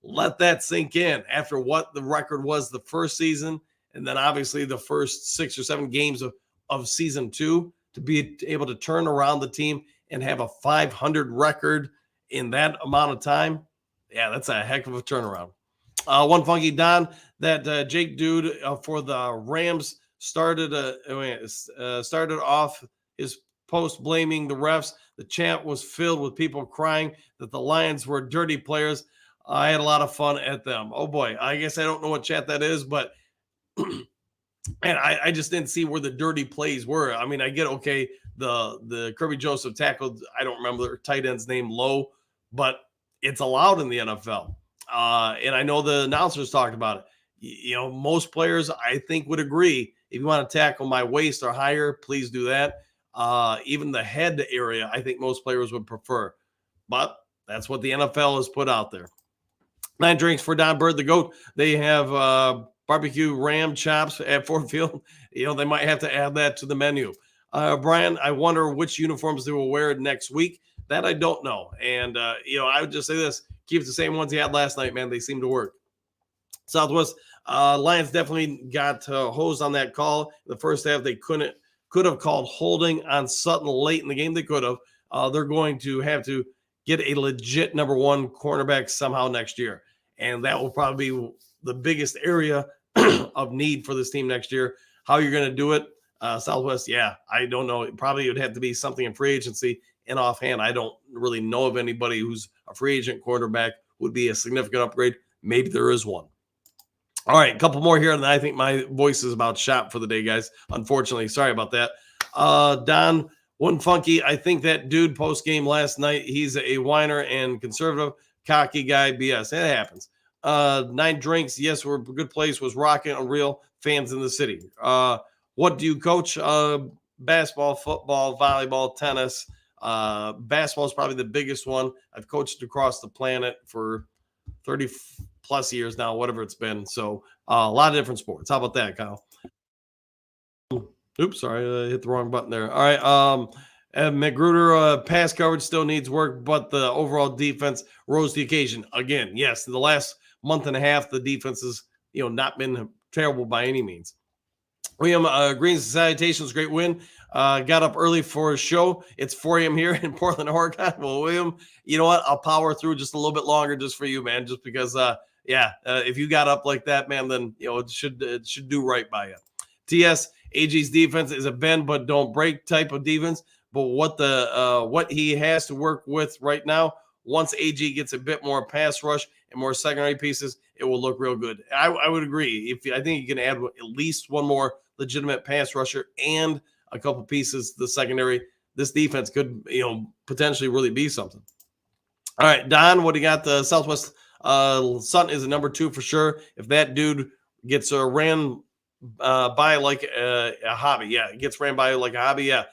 Let that sink in after what the record was the first season, and then obviously the first 6 or 7 games of season 2, to be able to turn around the team and have a 500 record in that amount of time. Yeah, that's a heck of a turnaround. One funky Don, that Jake dude for the Rams started off his post blaming the refs. The chat was filled with people crying that the Lions were dirty players. I had a lot of fun at them. Oh boy, I guess I don't know what chat that is, but and I just didn't see where the dirty plays were. I mean, I get okay, the Kirby Joseph tackled, I don't remember their tight end's name, Low, but it's allowed in the NFL. And I know the announcers talked about it. Most players, I think, would agree. If you want to tackle my waist or higher, please do that. Even the head area, I think most players would prefer. But that's what the NFL has put out there. 9 drinks for Don Bird, the GOAT. They have barbecue ram chops at Ford Field. They might have to add that to the menu. Brian, I wonder which uniforms they will wear next week. That I don't know. And, I would just say this. Keep the same ones he had last night, man. They seem to work. Southwest Lions definitely got hosed on that call. In the first half, they could have called holding on Sutton late in the game. They could have. They're going to have to get a legit number 1 cornerback somehow next year. And that will probably be the biggest area of need for this team next year. How you're going to do it, Southwest, yeah, I don't know. It probably would have to be something in free agency. And offhand, I don't really know of anybody who's a free agent quarterback would be a significant upgrade. Maybe there is one. All right, a couple more here, and I think my voice is about shot for the day, guys. Unfortunately, sorry about that. Don, one funky, I think that dude post-game last night, he's a whiner and conservative, cocky guy, BS. It happens. 9 drinks, yes, we're a good place, was rocking, unreal, fans in the city. What do you coach? Basketball, football, volleyball, tennis. Basketball is probably the biggest one. I've coached across the planet for 30 plus years now, whatever it's been. So a lot of different sports. How about that, Kyle? Oops, sorry, I hit the wrong button there. All right. Magruder, pass coverage still needs work, but the overall defense rose to the occasion. Again, yes, the last month and a half, the defense has not been terrible by any means. William, greens and salutations, great win. Got up early for a show. It's 4 a.m. here in Portland, Oregon. Well, William, you know what? I'll power through just a little bit longer just for you, man. Just because, if you got up like that, man, then it should do right by you. TS, AG's defense is a bend but don't break type of defense. But what he has to work with right now, once AG gets a bit more pass rush and more secondary pieces, it will look real good. I would agree. I think you can add at least one more legitimate pass rusher and a couple pieces to the secondary, this defense could potentially really be something. All right, Don, what do you got? The Southwest Sutton is a number 2 for sure. If that dude gets ran by like a hobby, yeah, it gets ran by like a hobby, yeah.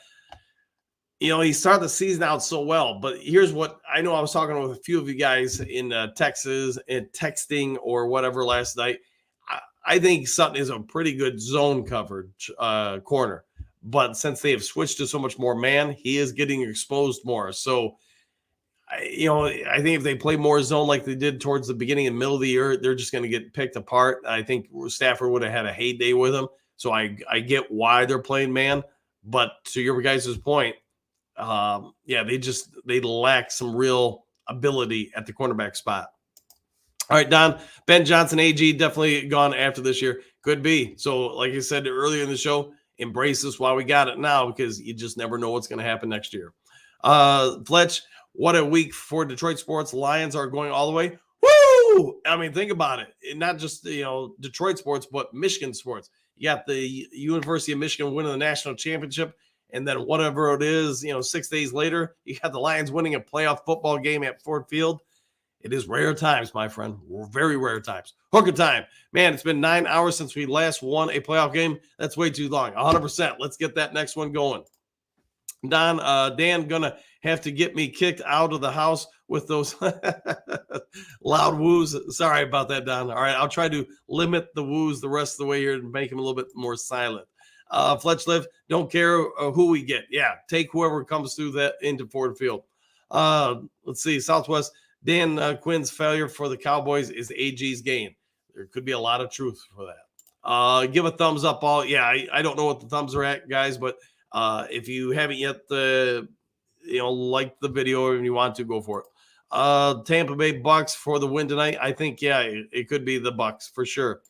He started the season out so well, but here's what I know. I was talking with a few of you guys in Texas and texting or whatever last night. I think Sutton is a pretty good zone coverage corner, but since they have switched to so much more man, he is getting exposed more. So, I think if they play more zone like they did towards the beginning and middle of the year, they're just going to get picked apart. I think Stafford would have had a heyday with him. So I get why they're playing man. But to your guys' point, they lack some real ability at the cornerback spot. All right, Don, Ben Johnson, AG, definitely gone after this year. Could be. So, like I said earlier in the show, embrace this while we got it now, because you just never know what's going to happen next year. Fletch, what a week for Detroit sports. Lions are going all the way. Woo! I mean, think about it. Not just, Detroit sports, but Michigan sports. You got the University of Michigan winning the national championship. And then whatever it is, 6 days later, you got the Lions winning a playoff football game at Ford Field. It is rare times, my friend. Very rare times. Hooker time. Man, it's been 9 hours since we last won a playoff game. That's way too long. 100%. Let's get that next one going. Don, Dan gonna have to get me kicked out of the house with those loud woos. Sorry about that, Don. All right, I'll try to limit the woos the rest of the way here and make them a little bit more silent. Fletch Live, don't care who we get. Yeah, take whoever comes through that into Ford Field. Let's see, Southwest. Dan Quinn's failure for the Cowboys is AG's gain. There could be a lot of truth for that. Give a thumbs up. I don't know what the thumbs are at, guys, but if you haven't yet, like the video and you want to, go for it. Tampa Bay Bucks for the win tonight. I think, it could be the Bucks for sure.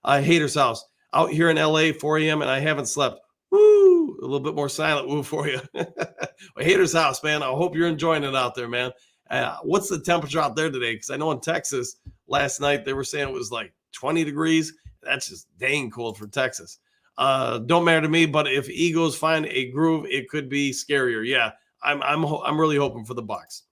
Hater's House. Out here in LA, 4 a.m., and I haven't slept. Woo! A little bit more silent woo for you. Hater's House, man. I hope you're enjoying it out there, man. What's the temperature out there today? Because I know in Texas last night they were saying it was like 20 degrees. That's just dang cold for Texas. Don't matter to me, but if Eagles find a groove, it could be scarier. Yeah, I'm really hoping for the Bucks.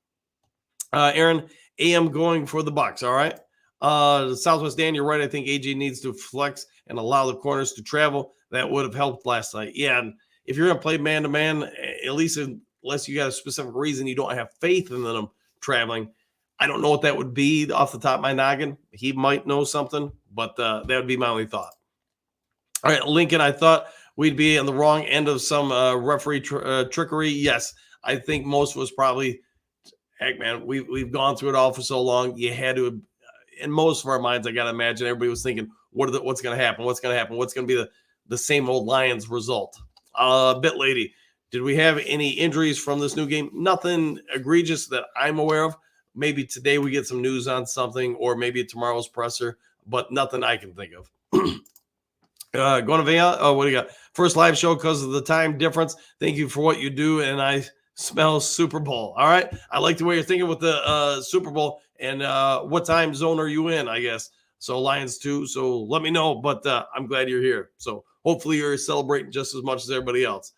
Aaron, AM going for the Bucks. All right. Southwest Dan, you're right. I think AG needs to flex and allow the corners to travel. That would have helped last night. Yeah, and if you're going to play man-to-man, at least unless you got a specific reason you don't have faith in them traveling, I don't know what that would be off the top of my noggin. He might know something, but that would be my only thought. All right, Lincoln, I thought we'd be on the wrong end of some referee trickery. Yes, I think most of us probably, heck, man, we've gone through it all for so long. You had to, in most of our minds, I got to imagine everybody was thinking, what's going to happen? What's going to happen? What's going to be the same old Lions result? Bit lady, did we have any injuries from this new game? Nothing egregious that I'm aware of. Maybe today we get some news on something, or maybe tomorrow's presser, but nothing I can think of. Guanavea, what do you got? First live show because of the time difference. Thank you for what you do, and I smell Super Bowl. All right. I like the way you're thinking with the Super Bowl, and what time zone are you in, I guess? So Lions too. So let me know, but I'm glad you're here. So hopefully you're celebrating just as much as everybody else.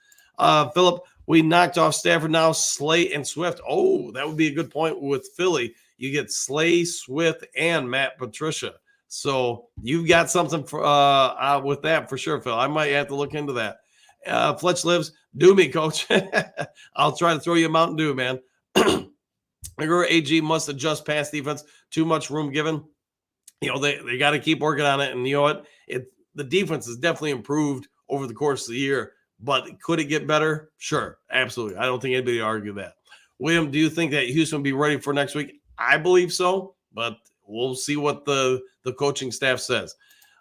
Philip, we knocked off Stafford now, Slay and Swift. Oh, that would be a good point with Philly. You get Slay, Swift, and Matt Patricia. So you've got something for with that for sure, Phil. I might have to look into that. Fletch Lives, do me, coach. I'll try to throw you a Mountain Dew, man. AG must adjust pass defense. Too much room given. They got to keep working on it. And you know what? The defense has definitely improved over the course of the year. But could it get better? Sure, absolutely. I don't think anybody would argue that. William, do you think that Houston will be ready for next week? I believe so, but we'll see what the coaching staff says.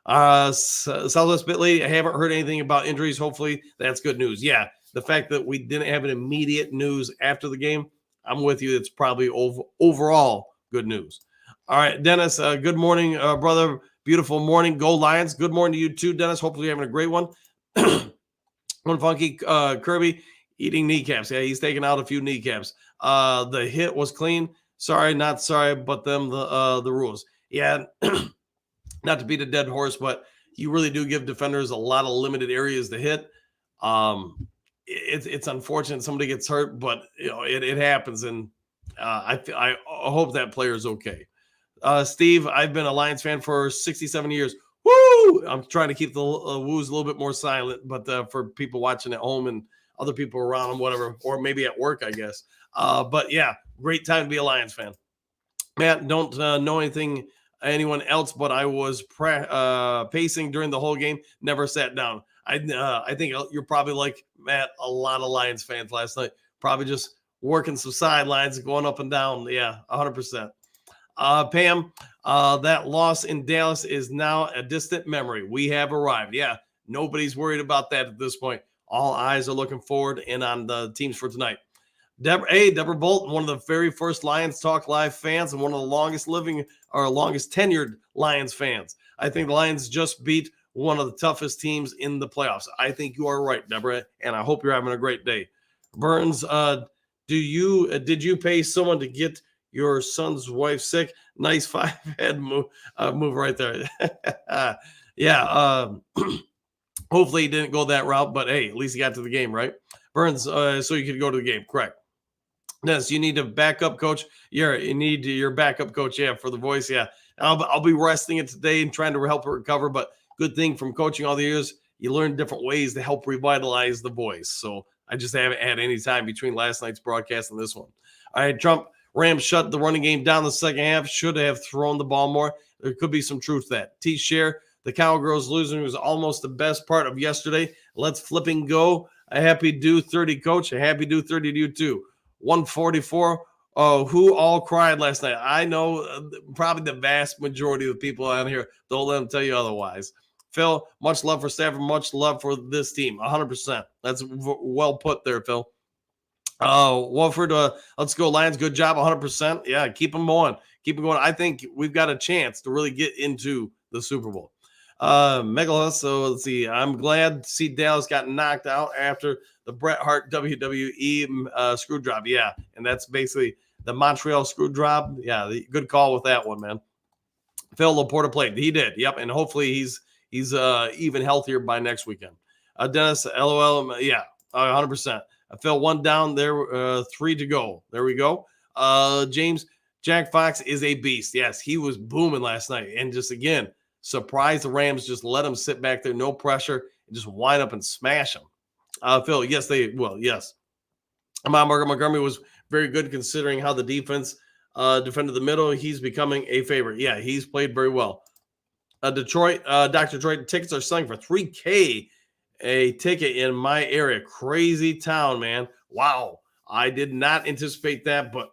Southwest Bit Lady, I haven't heard anything about injuries. Hopefully that's good news. Yeah, the fact that we didn't have an immediate news after the game, I'm with you. It's probably overall good news. All right, Dennis, good morning, brother. Beautiful morning. Go Lions. Good morning to you too, Dennis. Hopefully you're having a great one. One funky Kirby eating kneecaps. Yeah, he's taking out a few kneecaps. The hit was clean. Sorry, not sorry, but them the rules. Yeah, not to beat a dead horse, but you really do give defenders a lot of limited areas to hit. It's unfortunate somebody gets hurt, but it happens, and I hope that player is okay. Steve, I've been a Lions fan for 67 years. Woo! I'm trying to keep the woos a little bit more silent, but for people watching at home and other people around them, whatever, or maybe at work, I guess. But yeah, great time to be a Lions fan. Matt, don't know anyone else, but I was pacing during the whole game. Never sat down. I think you're probably like Matt. A lot of Lions fans last night, probably just working some sidelines, going up and down. Yeah, 100%. Pam, that loss in Dallas is now a distant memory. We have arrived. Yeah, nobody's worried about that at this point. All eyes are looking forward and on the teams for tonight. Deborah Bolton, one of the very first Lions Talk Live fans and one of the longest tenured Lions fans. I think the Lions just beat one of the toughest teams in the playoffs. I think you are right, Deborah, and I hope you're having a great day. Burns, did you pay someone to get your son's wife sick? Nice 5-head move right there. Yeah. Hopefully he didn't go that route, but hey, at least he got to the game, right? Burns, so you could go to the game, correct? Yes, you need a backup coach. Yeah, you need your backup coach. Yeah, for the voice. Yeah, I'll be resting it today and trying to help it recover. But good thing from coaching all the years, you learn different ways to help revitalize the voice. So I just haven't had any time between last night's broadcast and this one. All right, Trump. Rams shut the running game down the second half. Should have thrown the ball more. There could be some truth to that. T-Share, the Cowgirls losing was almost the best part of yesterday. Let's flipping go. A happy do 30, coach. A happy do 30 to you too. 144. Who all cried last night? I know probably the vast majority of the people out here. Don't let them tell you otherwise. Phil, much love for Stafford, much love for this team. 100%. That's well put there, Phil. Wolford, let's go Lions. Good job. 100%. Yeah, keep them going. Keep them going. I think we've got a chance to really get into the Super Bowl. Megalus, so let's see. I'm glad to see Dallas got knocked out after the Bret Hart WWE screw job. Yeah, and that's basically the Montreal screw job. Yeah, good call with that one, man. Phil Laporta played. He did. Yep, and hopefully he's even healthier by next weekend. Dennis, LOL. Yeah, 100%. Phil, one down there, 3 to go. There we go. James, Jack Fox is a beast. Yes, he was booming last night, and just again. Surprised the Rams just let him sit back there, no pressure, and just wind up and smash him. Phil, yes, they will. Yes. Margaret Montgomery was very good considering how the defense defended the middle. He's becoming a favorite. Yeah, he's played very well. Detroit, Dr. Detroit tickets are selling for $3,000 a ticket in my area. Crazy town, man. Wow. I did not anticipate that, but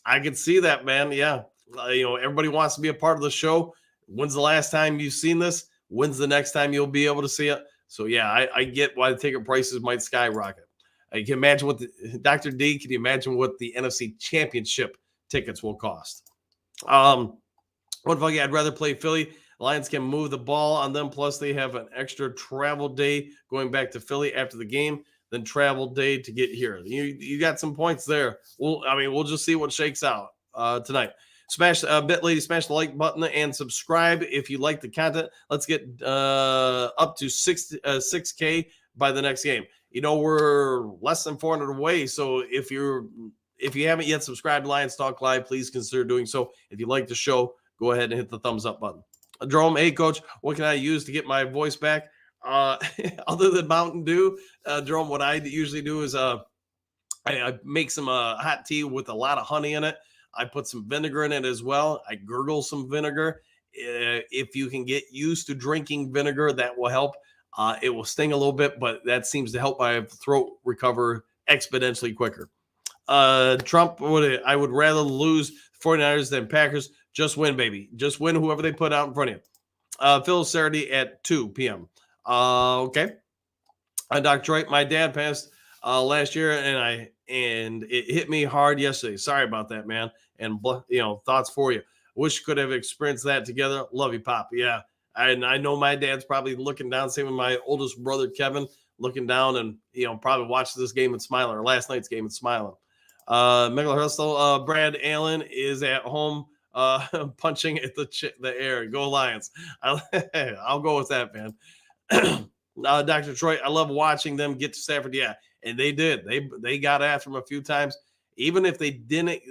I could see that, man. Yeah. Everybody wants to be a part of the show. When's the last time you've seen this? When's the next time you'll be able to see it? So, yeah, I get why the ticket prices might skyrocket. You can imagine Dr. D, can you imagine what the NFC Championship tickets will cost? What if I'd rather play Philly? Lions can move the ball on them. Plus, they have an extra travel day going back to Philly after the game, then travel day to get here. You got some points there. We'll just see what shakes out tonight. Smash lady, smash the like button and subscribe if you like the content. Let's get up to 6K by the next game. We're less than 400 away. So if you haven't yet subscribed to Lions Talk Live, please consider doing so. If you like the show, go ahead and hit the thumbs up button. Jerome, hey coach, what can I use to get my voice back? Other than Mountain Dew, Jerome, what I usually do is I make some hot tea with a lot of honey in it. I put some vinegar in it as well. I gurgle some vinegar. If you can get used to drinking vinegar, that will help. It will sting a little bit, but that seems to help my throat recover exponentially quicker. Trump, I would rather lose 49ers than Packers. Just win, baby. Just win whoever they put out in front of you. Phil Saturday at 2 p.m. Okay. Dr. Wright, my dad passed last year, and it hit me hard yesterday. Sorry about that, man. And thoughts for you. Wish could have experienced that together. Love you, Pop. Yeah, and I know my dad's probably looking down. Same with my oldest brother Kevin, looking down and probably watching this game and smiling, or last night's game and smiling. Michael Hustle, Brad Allen is at home punching at the air. Go Lions! I'll go with that, man. Dr. Detroit, I love watching them get to Stafford. Yeah, and they did. They got after him a few times. Even if they didn't,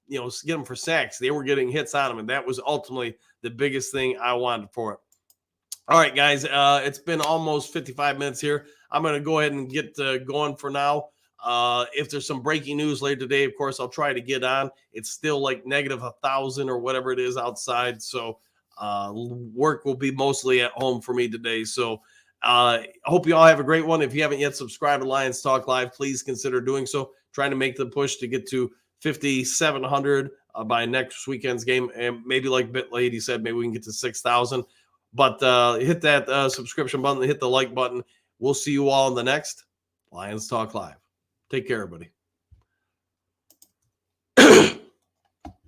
get them for sacks, they were getting hits on them, and that was ultimately the biggest thing I wanted for it. All right, guys. It's been almost 55 minutes here. I'm going to go ahead and get going for now. If there's some breaking news later today, of course, I'll try to get on. It's still like negative 1,000 or whatever it is outside. So work will be mostly at home for me today. So I hope you all have a great one. If you haven't yet subscribed to Lions Talk Live, please consider doing so. Trying to make the push to get to 5,700 by next weekend's game. And maybe like Bit Lady said, maybe we can get to 6,000. But hit that subscription button, hit the like button. We'll see you all in the next Lions Talk Live. Take care, everybody.